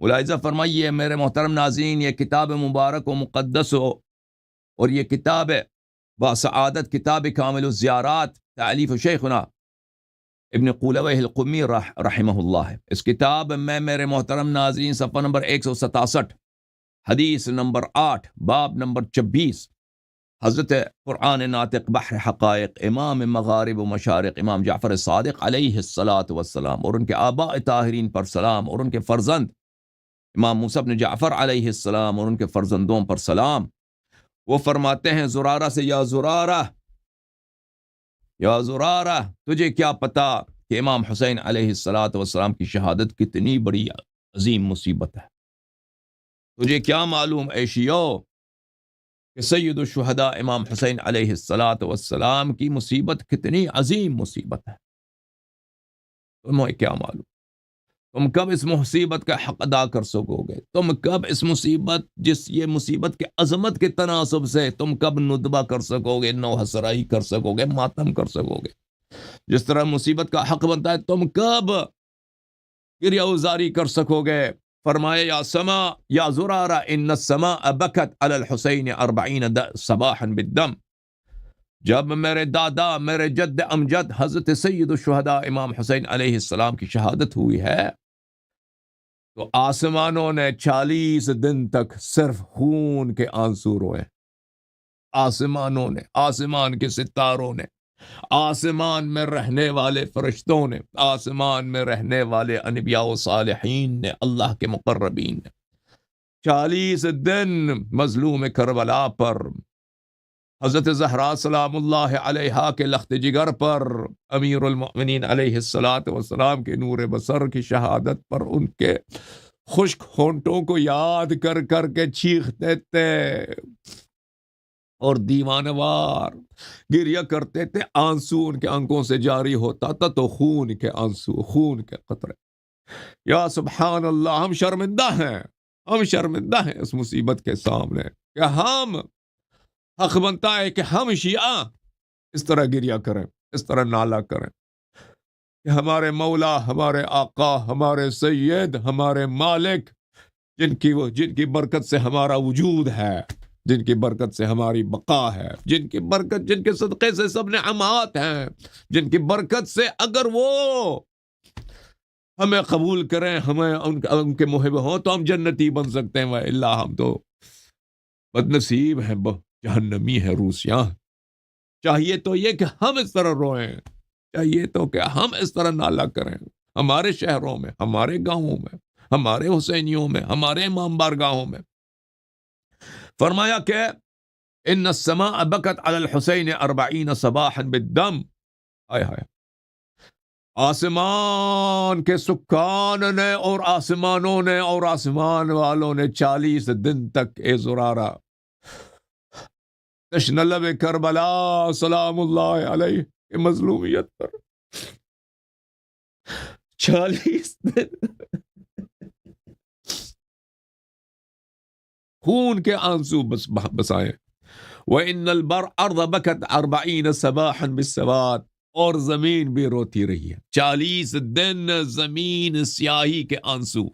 ملاحظہ فرمائیے میرے محترم ناظرین، یہ کتاب مبارک و مقدس ہو اور یہ کتاب باسعادت کتاب کامل الزیارات تالیف شیخنا ابن قولویہ القمی رحمہ اللہ ہے۔ اس کتاب میں میرے محترم ناظرین صفحہ نمبر 167، حدیث نمبر 8، باب نمبر 26، حضرت قرآن ناطق بحر حقائق امام مغارب و مشارق امام جعفر صادق علیہ الصلاۃ والسلام اور ان کے آباء طاہرین پر سلام اور ان کے فرزند امام موسیٰ بن جعفر علیہ السلام اور ان کے فرزندوں پر سلام، وہ فرماتے ہیں زرارہ سے، یا زرارہ، یا زرارہ، تجھے کیا پتا کہ امام حسین علیہ الصلاۃ والسلام کی شہادت کتنی بڑی عظیم مصیبت ہے؟ تجھے کیا معلوم اے شیعو کہ سید الشہداء امام حسین علیہ الصلاۃ والسلام کی مصیبت کتنی عظیم مصیبت ہے؟ تمہیں کیا معلوم؟ تم کب اس مصیبت کا حق ادا کر سکو گے؟ تم کب اس مصیبت، یہ مصیبت کے عظمت کے تناسب سے تم کب ندبہ کر سکو گے، نوحہ سرائی کر سکو گے، ماتم کر سکو گے؟ جس طرح مصیبت کا حق بنتا ہے تم کب گریہ وزاری کر سکو گے؟ فرمایا یا سما یا زرارہ ان السماء بکت علی الحسین 40 صباحا بالدم، جب میرے دادا، میرے جد امجد حضرت سید الشہداء امام حسین علیہ السلام کی شہادت ہوئی ہے تو آسمانوں نے 40 دن تک صرف خون کے آنسو روئے۔ آسمانوں نے، آسمان کے ستاروں نے، آسمان میں رہنے والے فرشتوں نے، آسمان میں رہنے والے انبیاء و صالحین نے، اللہ کے مقربین نے 40 دن مظلوم کربلا پر، حضرت زہرا سلام اللہ علیہا کے لخت جگر پر، امیر المؤمنین علیہ الصلاۃ والسلام کے نور بصر کی شہادت پر ان کے خشک ہونٹوں کو یاد کر کر کے چیختے تھے اور دیوانوار گریہ کرتے تھے، آنسو ان کے آنکھوں سے جاری ہوتا تھا تو خون کے آنسو، خون کے قطرے۔ یا سبحان اللہ، ہم شرمندہ ہیں، ہم شرمندہ ہیں اس مصیبت کے سامنے کہ ہم، حق بنتا ہے کہ ہم شیعہ اس طرح گریہ کریں، اس طرح نالہ کریں کہ ہمارے مولا، ہمارے آقا، ہمارے سید، ہمارے مالک، جن کی برکت سے ہمارا وجود ہے، جن کی برکت سے ہماری بقا ہے، جن کی برکت، جن کے صدقے سے سب نعمات ہیں، جن کی برکت سے اگر وہ ہمیں قبول کریں، ہمیں ان کے محب ہوں تو ہم جنتی بن سکتے ہیں، وَإِلَّا ہم تو بدنصیب ہیں، جہنمی ہے، روسیاں۔ چاہیے تو یہ کہ ہم اس طرح روئیں، چاہیے تو کہ ہم اس طرح نالہ کریں، ہمارے شہروں میں، ہمارے گاؤں میں، ہمارے حسینیوں میں، ہمارے امام بارگاہوں میں۔ فرمایا کہ ان السماء بکت علی الحسین 40 صباحا بالدم، آئے ہائے، آسمان کے سکان نے اور آسمانوں نے اور آسمان والوں نے 40 دن تک اے زرارہ تشن لب کربلا سلام اللہ علیہ کی مظلومیت پر 40 دن خون کے آنسو بسائے۔ وَإِنَّ الْأَرْضَ بَكَتْ 40 صباحا بالسواد، اور زمین بھی روتی رہی ہے 40 دن، زمین سیاہی کے آنسو،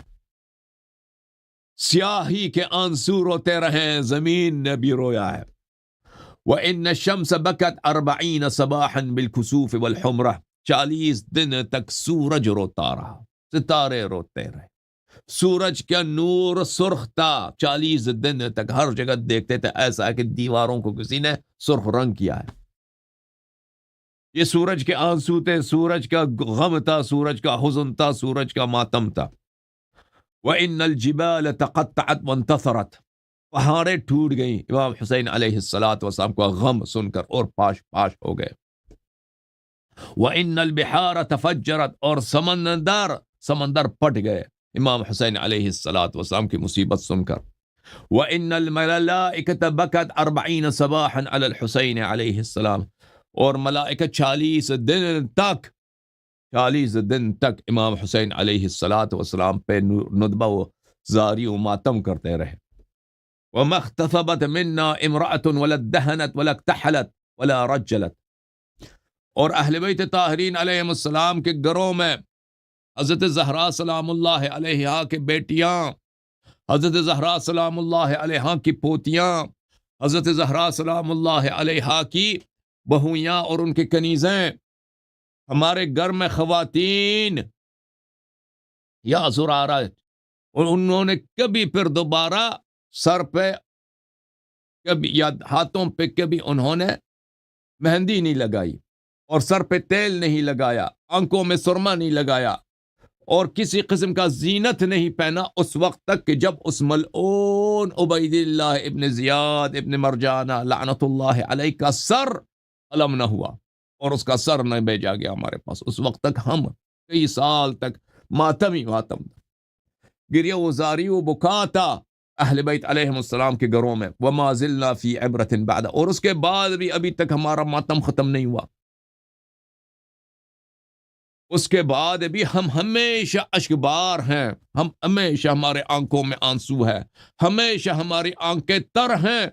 سیاہی کے آنسو روتے رہے، زمین نے بھی رویا ہے۔ وَإِنَّ الشَّمْسَ بَكَتْ 40 صباحا بالكسوف والحمرہ، 40 دن تک سورج روتا رہا، ستارے روتے رہے، سورج کا نور سرخ تھا 40 دن تک، ہر جگہ دیکھتے تھے ایسا ہے کہ دیواروں کو کسی نے سرخ رنگ کیا ہے۔ یہ سورج کے آنسو تھے، سورج کا غم تھا، سورج کا حزن تھا، سورج کا ماتم تھا۔ وَإِنَّ الْجِبَالَ تَقَطَّعَتْ وَانْتَثَرَتْ، پہاڑیں ٹوٹ گئیں امام حسین علیہ الصلاۃ والسلام کا غم سن کر اور پاش پاش ہو گئے۔ وَإِنَّ الْبِحَارَ تَفَجَّرَتْ، اور سمندر پھٹ گئے امام حسین علیہ الصلاۃ والسلام کی مصیبت سن کر۔ وَإِنَّ الْمَلَائِكَةَ بَكَتْ 40 صباحا علی الحسین علیہ السلام، اور ملائکہ 40 دن تک امام حسین علیہ الصلاۃ والسلام پہ ندبہ و زاری و ماتم کرتے رہے۔ وَمَا اخْتَفَبَتْ مِنَّا امْرَأَةٌ وَلَا ادَّهَنَتْ وَلَا اكْتَحَلَتْ وَلَا رَجَّلَتْ، اور اہل بیت طاہرین علیہم السلام کے گھروں میں حضرت زہرا سلام اللہ علیہا کے بیٹیاں، حضرت زہرا سلام اللہ علیہا کی پوتیاں، حضرت زہرا سلام اللہ علیہا کی بہویاں اور ان کے کنیزیں، ہمارے گھر میں خواتین یا زرارہ، اور انہوں نے کبھی پھر دوبارہ سر پہ کبھی یا ہاتھوں پہ کبھی انہوں نے مہندی نہیں لگائی، اور سر پہ تیل نہیں لگایا، آنکھوں میں سرما نہیں لگایا، اور کسی قسم کا زینت نہیں پہنا اس وقت تک کہ جب اس ملعون عبید اللہ ابن زیاد ابن مرجانہ لعنت اللہ علیہ کا سر علم نہ ہوا اور اس کا سر نہ بھیجا گیا ہمارے پاس. اس وقت تک ہم کئی سال تک ماتم ہی ماتم، گریہ و زاری و بکا تھا اہل بیت علیہم السلام کے گھروں میں. وما زلنا فی عبرۃ بعد، اور اس کے بعد بھی ابھی تک ہمارا ماتم ختم نہیں ہوا. اس کے بعد بھی ہم ہمیشہ اشکبار ہیں، ہم ہمیشہ ہمارے آنکھوں میں آنسو ہے، ہمیشہ ہماری آنکھیں تر ہیں.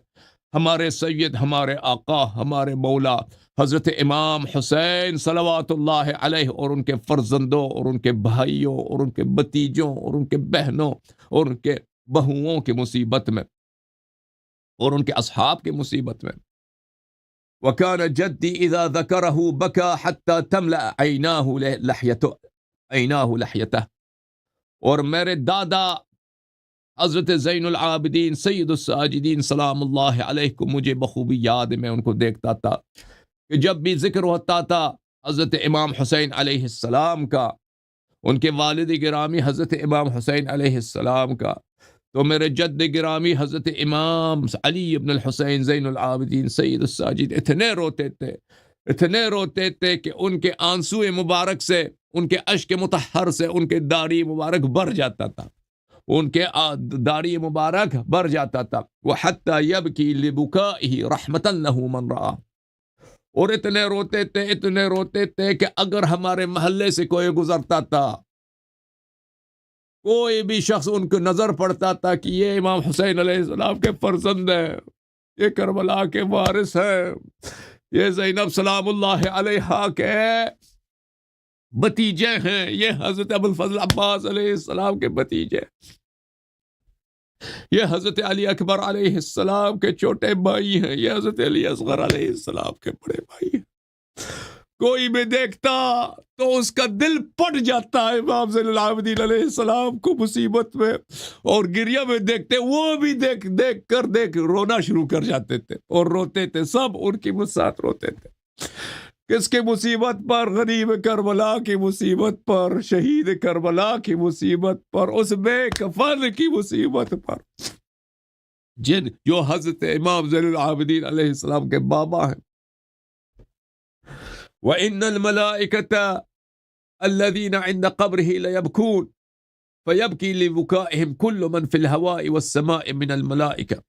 ہمارے سید، ہمارے آقا، ہمارے مولا حضرت امام حسین صلوات اللہ علیہ اور ان کے فرزندوں اور ان کے بھائیوں اور ان کے بتیجوں اور ان کے بہنوں اور ان کے بہوؤں کی مصیبت میں اور ان کے اصحاب کی مصیبت میں. وَكَانَ جَدِّي إِذَا ذَكَرَهُ بَكَى حَتَّى تَمْلَأَ عَيْنَاهُ لَحْيَتَهُ. اور میرے دادا حضرت زین العابدین سید الساجدین سلام اللہ علیہ کو مجھے بخوبی یاد ہے، میں ان کو دیکھتا تھا کہ جب بھی ذکر ہوتا تھا حضرت امام حسین علیہ السلام کا، ان کے والد گرامی حضرت امام حسین علیہ السلام کا، تو میرے جد گرامی حضرت امام علی ابن الحسین زین العابدین سید الساجد اتنے روتے تھے کہ ان کے آنسو مبارک سے، ان کے اشک مطہر سے ان کے داڑھی مبارک بھر جاتا تھا، ان کے داڑھی مبارک بھر جاتا تھا. وَحَتَّى يَبْكِي لِبُكَائِهِ رَحْمَةً لَهُ مَنْ رَآهُ. اور اتنے روتے تھے کہ اگر ہمارے محلے سے کوئی گزرتا تھا، کوئی بھی شخص ان کو نظر پڑتا تھا کہ یہ امام حسین علیہ السلام کے فرزند ہیں، یہ کربلا کے وارث ہیں، یہ زینب سلام اللہ علیہا کے بتیجے ہیں، یہ حضرت ابو الفضل عباس علیہ السلام کے بتیجے، یہ حضرت علی اکبر علیہ السلام کے چھوٹے بھائی ہیں، یہ حضرت علی اصغر علیہ السلام کے بڑے بھائی ہیں. کوئی بھی دیکھتا تو اس کا دل پٹ جاتا ہے امام زین العابدین علیہ السلام کو مصیبت میں، اور گریہ میں دیکھتے وہ بھی دیکھ رونا شروع کر جاتے تھے اور روتے تھے. سب ان کی ساتھ روتے تھے. کس کی مصیبت پر؟ غریب کربلا کی مصیبت پر، شہید کربلا کی مصیبت پر، اس بے کفن کی مصیبت پر، جو حضرت امام زین العابدین علیہ السلام کے بابا ہیں. وَإِنَّ الْمَلَائِكَةَ الَّذِينَ عِنْدَ قَبْرِهِ لَيَبْكُونَ فَيَبْكِي لِبُكَائِهِمْ كُلُّ مَنْ فِي الْهَوَاءِ وَالسَّمَاءِ مِنَ الْمَلَائِكَةِ.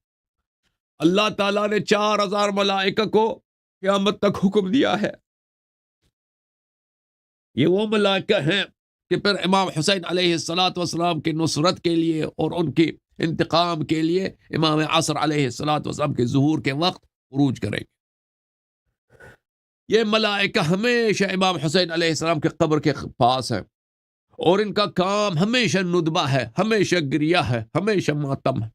اللہ تعالیٰ نے 4000 ملائکہ کو قیامت تک حکم دیا ہے. یہ وہ ملائکہ ہیں کہ پھر امام حسین علیہ السلام کی نصرت کے لیے اور ان کی انتقام کے لیے امام عصر علیہ السلام کے ظہور کے وقت عروج کریں گے. یہ ملائکہ ہمیشہ امام حسین علیہ السلام کے قبر کے پاس ہیں، اور ان کا کام ہمیشہ ندبہ ہے، ہمیشہ گریہ ہے، ہمیشہ ماتم ہے.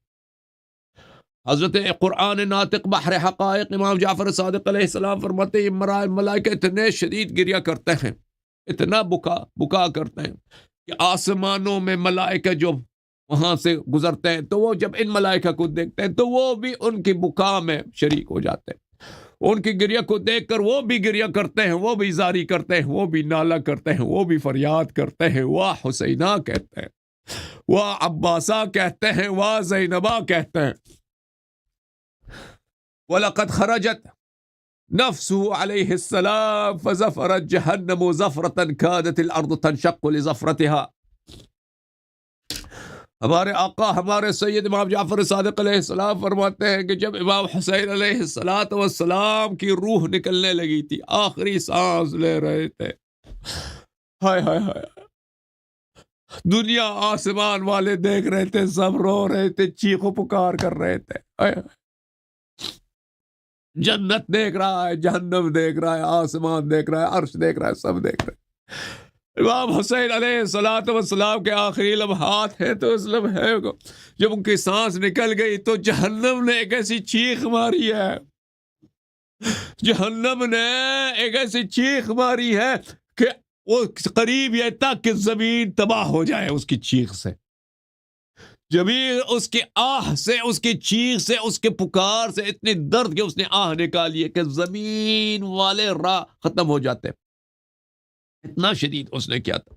حضرت قرآن ناطق بحر حقائق امام جعفر صادق علیہ السلام فرماتے ہیں یہ ملائکہ اتنے شدید گریہ کرتے ہیں، اتنا بکا کرتے ہیں کہ آسمانوں میں ملائکہ جو وہاں سے گزرتے ہیں تو وہ جب ان ملائکہ کو دیکھتے ہیں تو وہ بھی ان کی بکا میں شریک ہو جاتے ہیں. ان کی گریہ کو دیکھ کر وہ بھی گریہ کرتے ہیں، وہ بھی زاری کرتے ہیں، وہ بھی نالہ کرتے ہیں، وہ بھی فریاد کرتے ہیں، واہ حسینہ کہتے ہیں، واہ عباسہ کہتے ہیں، واہ زینبہ کہتے ہیں. وَلَقَدْ خَرَجَتْ نَفْسُهُ عَلَيْهِ السَّلَامُ فَزَفَرَتْ جَهَنَّمُ زَفْرَةً كَادَتِ الْأَرْضُ تَنْشَقُّ لِزَفْرَتِهَا. ہمارے آقا ہمارے سید امام جعفر صادق علیہ السلام فرماتے ہیں کہ جب امام حسین علیہ السلام کی روح نکلنے لگی تھی، آخری سانس لے رہے تھے، ہائے ہائے ہائے، دنیا آسمان والے دیکھ رہے تھے، سب رو رہے تھے، چیخ و پکار کر رہے تھے. جنت دیکھ رہا ہے، جہنم دیکھ رہا ہے، آسمان دیکھ رہا ہے، عرش دیکھ رہا ہے، سب دیکھ رہے ہیں. امام حسین علیہ الصلوۃ والسلام کے آخری لمحات ہیں، تو اس لمحے کو جب ان کی سانس نکل گئی تو جہنم نے ایک ایسی چیخ ماری ہے، جہنم نے ایک ایسی چیخ ماری ہے کہ وہ قریب یہ تک کہ زمین تباہ ہو جائے اس کی چیخ سے، زمین اس کے آہ سے، اس کی چیخ سے، اس کے پکار سے اتنی درد کہ اس نے آہ نکالی ہے کہ زمین والے راہ ختم ہو جاتے، اتنا شدید اس نے کیا تھا۔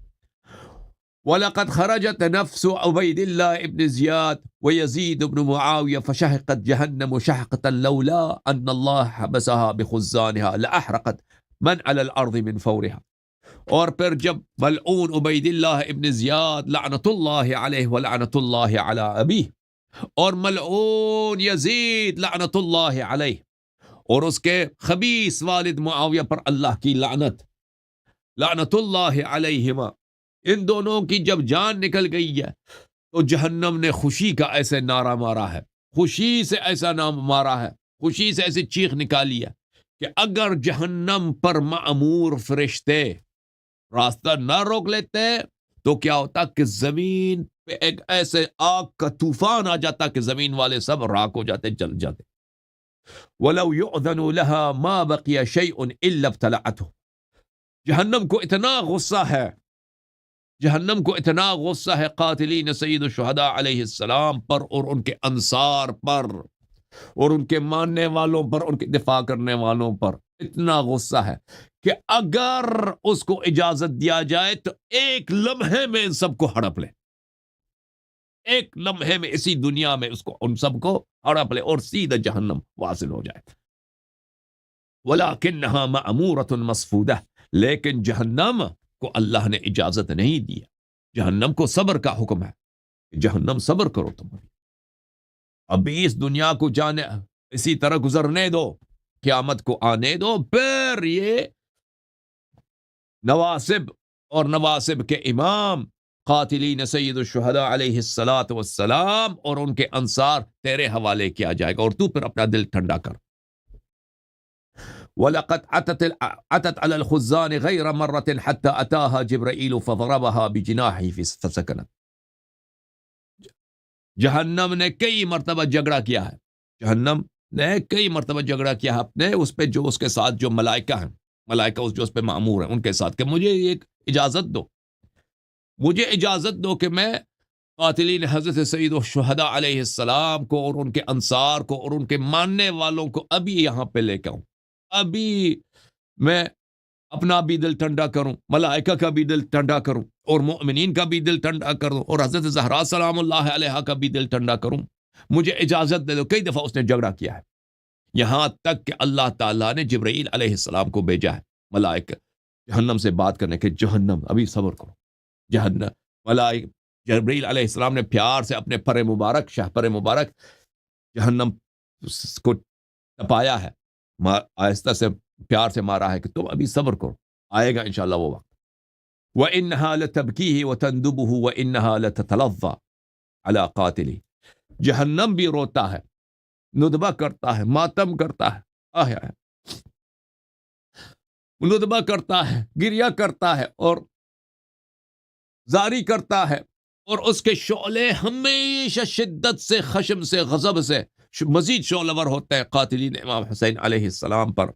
وَلَقَدْ خَرَجَتْ نَفْسُ عُبَيْدِ اللَّهِ ابن زِيَادٍ وَيَزِيدُ بن معاوية فشهقت جهنم شهقة لولا أن الله حبسها بخزانها لأحرقت من على الأرض من فورها۔ اور پھر جب ملعون عبید اللہ ابن زیاد لعنت اللہ علیہ ولعنت اللہ علی ابیہ، اور ملعون یزید لعنت اللہ علیہ اور اس کے خبیث والد معاویہ پر اللہ کی لعنت، لعنت اللہ علیہما، ان دونوں کی جب جان نکل گئی ہے تو جہنم نے خوشی کا ایسے نعرہ مارا ہے، خوشی سے ایسا نام مارا ہے، خوشی سے ایسی چیخ نکالی ہے کہ اگر جہنم پر مأمور فرشتے راستہ نہ روک لیتے تو کیا ہوتا کہ زمین پہ ایک ایسے آگ کا طوفان آ جاتا کہ زمین والے سب راک ہو جاتے، جل جاتے۔ وَلَوْ يُؤْذَنُ لَهَا مَا بَقِيَ شَيْءٌ إِلَّا ابْتَلَعَتْهُ۔ جہنم کو اتنا غصہ ہے، جہنم کو اتنا غصہ ہے قاتلین سید الشہداء علیہ السلام پر اور ان کے انصار پر اور ان کے ماننے والوں پر، ان کے دفاع کرنے والوں پر اتنا غصہ ہے کہ اگر اس کو اجازت دیا جائے تو ایک لمحے میں ان سب کو ہڑپ لے، ایک لمحے میں اسی دنیا میں اس کو ان سب کو ہڑپ لے اور سیدھا جہنم واصل ہو جائے۔ وَلَكِنَّهَا مَأْمُورَةٌ مَصْفُودَةٌ، لیکن جہنم کو اللہ نے اجازت نہیں دیا، جہنم کو صبر کا حکم ہے، جہنم صبر کرو تم، ابھی اس دنیا کو جانے اسی طرح گزرنے دو، قیامت کو آنے دو، پھر یہ نواسب اور نواسب کے امام قاتلین سید الشہداء علیہ الصلاۃ والسلام اور ان کے انصار تیرے حوالے کیا جائے گا اور تو پھر اپنا دل ٹھنڈا کر۔ وَلَقَدْ عَتَتْ عَلَى الْخُزَّانِ غَيْرَ مَرَّةٍ حَتَّى أَتَاهَا جِبْرَئِيلُ فَضَرَبَهَا بِجِنَاحِهِ فَسَكَنَتْ۔ جہنم نے کئی مرتبہ جھگڑا کیا ہے، جہنم نے کئی مرتبہ جھگڑا کیا ہے اپنے اس پہ جو اس کے ساتھ جو ملائکہ ہیں، ملائکہ جو اس پہ معمور ہیں ان کے ساتھ، کہ مجھے ایک اجازت دو، مجھے اجازت دو کہ میں قاتلین حضرت سید الشہداء علیہ السلام کو اور ان کے انصار کو اور ان کے ماننے والوں کو ابھی یہاں پہ لے کے آؤں، ابھی میں اپنا بھی دل ٹھنڈا کروں، ملائکہ کا بھی دل ٹھنڈا کروں اور مؤمنین کا بھی دل ٹھنڈا کروں اور حضرت زہرا سلام اللہ علیہا کا بھی دل ٹھنڈا کروں، مجھے اجازت دے دو۔ کئی دفعہ اس نے جھگڑا کیا ہے، یہاں تک کہ اللہ تعالیٰ نے جبرائیل علیہ السلام کو بھیجا ہے ملائکہ جہنم سے بات کرنے کے، جہنم ابھی صبر کرو، جہنم ملائکہ جبرائیل علیہ السلام نے پیار سے اپنے پر مبارک، شاہ پر مبارک جہنم کو ٹپایا ہے، آہستہ سے پیار سے مارا ہے کہ تم ابھی صبر کرو، آئے گا انشاءاللہ وہ وقت۔ وَإِنَّهَا لَتَبْكِيهِ وَتَنْدُبُهُ وَإِنَّهَا لَتَتَلَظَّى عَلَى قَاتِلِهِ، جہنم بھی روتا ہے، ندبہ کرتا ہے، ماتم کرتا ہے، ندبہ کرتا ہے، گریہ کرتا ہے اور زاری کرتا ہے، اور اس کے شعلے ہمیشہ شدت سے، خشم سے، غضب سے مزید شعلہ ور ہوتے ہیں قاتلین امام حسین علیہ السلام پر۔